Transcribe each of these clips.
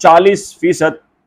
40%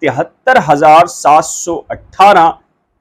73,718,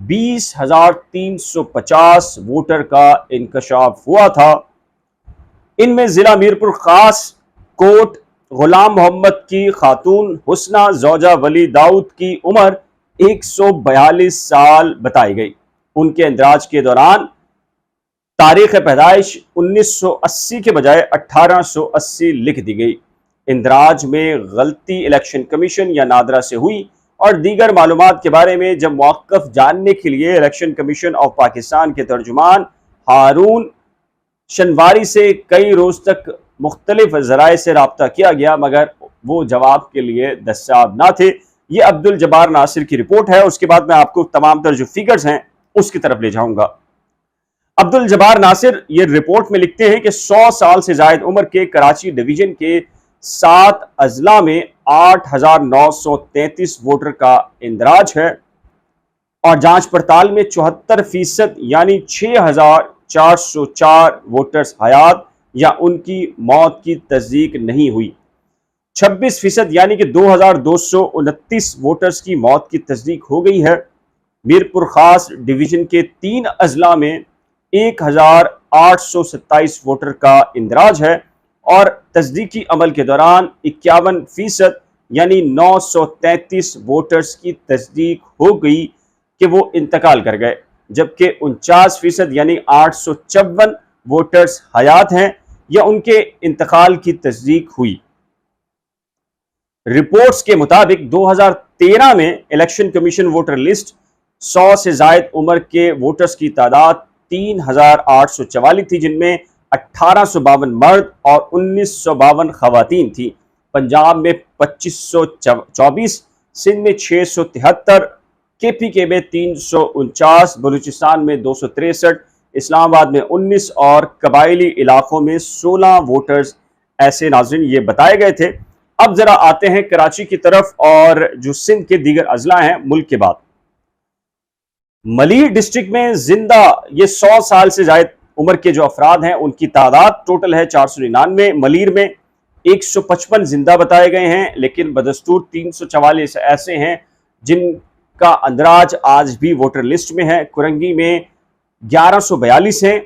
20,350 voter کا انکشاف ہوا تھا۔ ان میں ضلع میرپور خاص کوٹ غلام محمد کی خاتون حسنہ زوجہ ولی داؤد کی عمر 142 سال بتائی گئی۔ ان کے اندراج کے دوران تاریخ پیدائش 1980 کے بجائے 1880 لکھ دی گئی۔ اندراج میں غلطی الیکشن کمیشن یا نادرا سے ہوئی اور دیگر معلومات کے بارے میں جب موقف جاننے کے لیے الیکشن کمیشن آف پاکستان کے ترجمان ہارون شنواری سے کئی روز تک مختلف ذرائع سے رابطہ کیا گیا مگر وہ جواب کے لیے دستیاب نہ تھے۔ یہ عبدالجبار ناصر کی رپورٹ ہے، اس کے بعد میں آپ کو تمام تر جو فیگرز ہیں اس کی طرف لے جاؤں گا۔ عبدالجبار ناصر یہ رپورٹ میں لکھتے ہیں کہ 100 سال سے زائد عمر کے کراچی ڈویژن کے 7 اضلاع میں 8,933 ووٹر کا اندراج ہے اور جانچ پڑتال میں 74% یعنی 6,404 ووٹرز حیات یا ان کی موت کی تصدیق نہیں ہوئی۔ 26% یعنی کہ 2,229 ووٹرز کی موت کی تصدیق ہو گئی ہے۔ میرپور خاص ڈویژن کے 3 اضلاع میں 1,827 ووٹر کا اندراج ہے اور تصدیقی عمل کے دوران 51% یعنی 933 ووٹرز کی تصدیق ہو گئی کہ وہ انتقال کر گئے، جبکہ 49% یعنی 854 ووٹرز حیات ہیں یا ان کے انتقال کی تصدیق ہوئی۔ رپورٹس کے مطابق 2013 میں الیکشن کمیشن ووٹر لسٹ 100 سے زائد عمر کے ووٹرز کی تعداد 3,844 تھی، جن میں 1,852 مرد اور 1,952 خواتین تھیں۔ پنجاب میں 2,524، سندھ میں 673، کے پی کے میں 349، بلوچستان میں 263، اسلام آباد میں 19 اور قبائلی علاقوں میں 16 ووٹرز ایسے ناظرین یہ بتائے گئے تھے۔ اب ذرا آتے ہیں کراچی کی طرف اور جو سندھ کے دیگر اضلاع ہیں ملک کے بعد۔ ملیر ڈسٹرکٹ میں زندہ یہ 100 سال سے زائد عمر کے جو افراد ہیں ان کی تعداد ٹوٹل ہے 499۔ ملیر میں 155 زندہ بتائے گئے ہیں، لیکن بدستور 344 ایسے ہیں جن کا اندراج آج بھی ووٹر لسٹ میں ہے۔ کرنگی میں 1142 ہیں،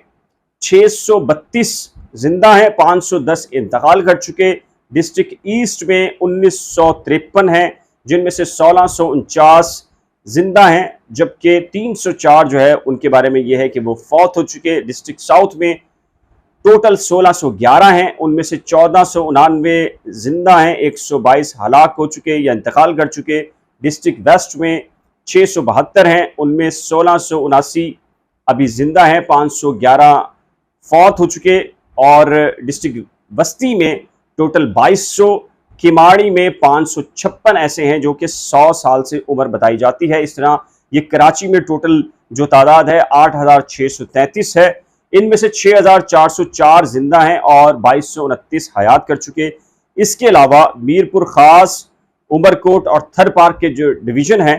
632 زندہ ہیں، 510 انتقال کر چکے۔ ڈسٹرکٹ ایسٹ میں 1953 ہیں، جن میں سے 1649 زندہ ہیں، جبکہ 304 جو ہے ان کے بارے میں یہ ہے کہ وہ فوت ہو چکے۔ ڈسٹرکٹ ساؤتھ میں ٹوٹل 1611 ہیں، ان میں سے 1499 زندہ ہیں، 122 ہلاک ہو چکے یا انتقال کر چکے۔ ڈسٹرکٹ ویسٹ میں 672 ہیں، ان میں 1679 ابھی زندہ ہیں، 511 فوت ہو چکے۔ اور ڈسٹرکٹ وسطی میں ٹوٹل 2200، کیماڑی میں 556 ایسے ہیں جو کہ 100 سال سے عمر بتائی جاتی ہے۔ اس طرح یہ کراچی میں ٹوٹل جو تعداد ہے 8,633 ہے، ان میں سے 6,404 زندہ ہیں اور 2,229 حیات کر چکے۔ اس کے علاوہ میرپور خاص، عمرکوٹ اور تھر پارک کے جو ڈویژن ہیں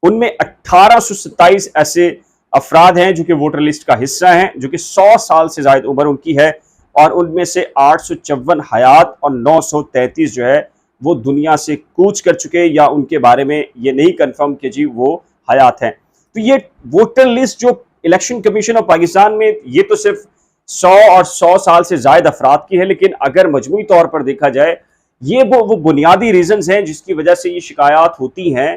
ان میں 1,827 ایسے افراد ہیں جو کہ ووٹر لسٹ کا حصہ ہیں، جو کہ 100 سال سے زائد عمر ان کی ہے اور ان میں سے 854 حیات اور 933 جو ہے وہ دنیا سے کوچ کر چکے یا ان کے بارے میں یہ نہیں کنفرم کہ جی وہ حیات ہیں۔ تو یہ ووٹر لسٹ جو الیکشن کمیشن آف پاکستان میں یہ تو صرف 100 اور 100 سال سے زائد افراد کی ہے، لیکن اگر مجموعی طور پر دیکھا جائے یہ وہ بنیادی ریزنز ہیں جس کی وجہ سے یہ شکایات ہوتی ہیں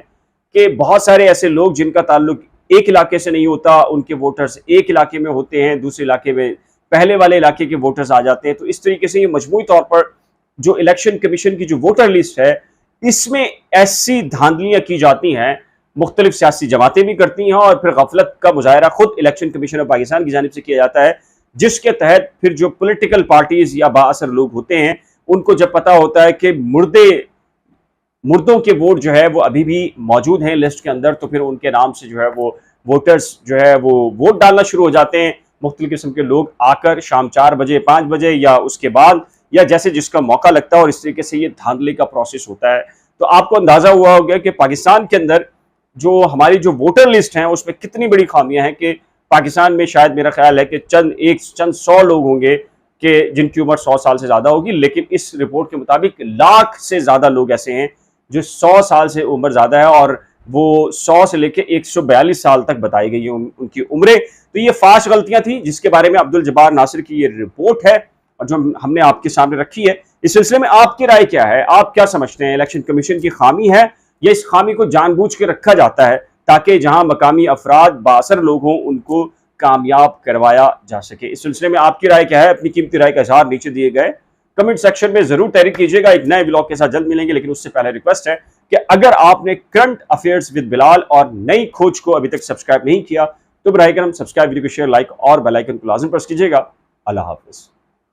کہ بہت سارے ایسے لوگ جن کا تعلق ایک علاقے سے نہیں ہوتا، ان کے ووٹرز ایک علاقے میں ہوتے ہیں، دوسرے علاقے میں پہلے والے علاقے کے ووٹرز آ جاتے ہیں۔ تو اس طریقے سے یہ مجموعی طور پر جو الیکشن کمیشن کی جو ووٹر لسٹ ہے اس میں ایسی دھاندلیاں کی جاتی ہیں، مختلف سیاسی جماعتیں بھی کرتی ہیں اور پھر غفلت کا مظاہرہ خود الیکشن کمیشن آف پاکستان کی جانب سے کیا جاتا ہے، جس کے تحت پھر جو پولیٹیکل پارٹیز یا بااثر لوگ ہوتے ہیں ان کو جب پتہ ہوتا ہے کہ مردوں کے ووٹ جو ہے وہ ابھی بھی موجود ہیں لسٹ کے اندر، تو پھر ان کے نام سے جو ہے وہ ووٹرز جو ہے وہ ووٹ ڈالنا شروع ہو جاتے ہیں۔ مختلف قسم کے لوگ آ کر شام 4 بجے 5 بجے یا اس کے بعد یا جیسے جس کا موقع لگتا ہے، اور اس طریقے سے یہ دھاندلی کا پروسیس ہوتا ہے۔ تو آپ کو اندازہ ہوا ہوگا کہ پاکستان کے اندر جو ہماری جو ووٹر لسٹ ہیں اس میں کتنی بڑی خامیاں ہیں کہ پاکستان میں شاید میرا خیال ہے کہ چند 100 لوگ ہوں گے کہ جن کی عمر 100 سال سے زیادہ ہوگی، لیکن اس رپورٹ کے مطابق لاکھ سے زیادہ لوگ ایسے ہیں جو 100 سال سے عمر زیادہ ہے اور وہ 100 سے لے کے 142 سال تک بتائی گئی ہیں ان کی عمریں. تو یہ فاش غلطیاں تھیں جس کے بارے میں عبدالجبار ناصر کی یہ رپورٹ ہے اور جو ہم نے آپ کے سامنے رکھی ہے. اس سلسلے میں آپ کی رائے کیا ہے؟ آپ کیا سمجھتے ہیں؟ الیکشن کمیشن کی خامی ہے یا اس خامی کو جان بوجھ کے رکھا جاتا ہے تاکہ جہاں مقامی افراد بااثر لوگ ہوں ان کو کامیاب کروایا جا سکے؟ اس سلسلے میں آپ کی رائے کیا ہے؟ اپنی قیمتی رائے کا اظہار نیچے دیے گئے کمنٹ سیکشن میں ضرور تحریر کیجیے گا. ایک نئے ولاگ کے ساتھ جلد ملیں گے، لیکن اس سے پہلے ریکویسٹ ہے کہ اگر آپ نے کرنٹ افیئرز ود بلال اور نئی کھوج کو ابھی تک سبسکرائب نہیں کیا تو براہ کرم سبسکرائب، ویڈیو کو شیئر، لائک اور بیل آئیکن کو لازم پریس کیجیے گا. اللہ حافظ.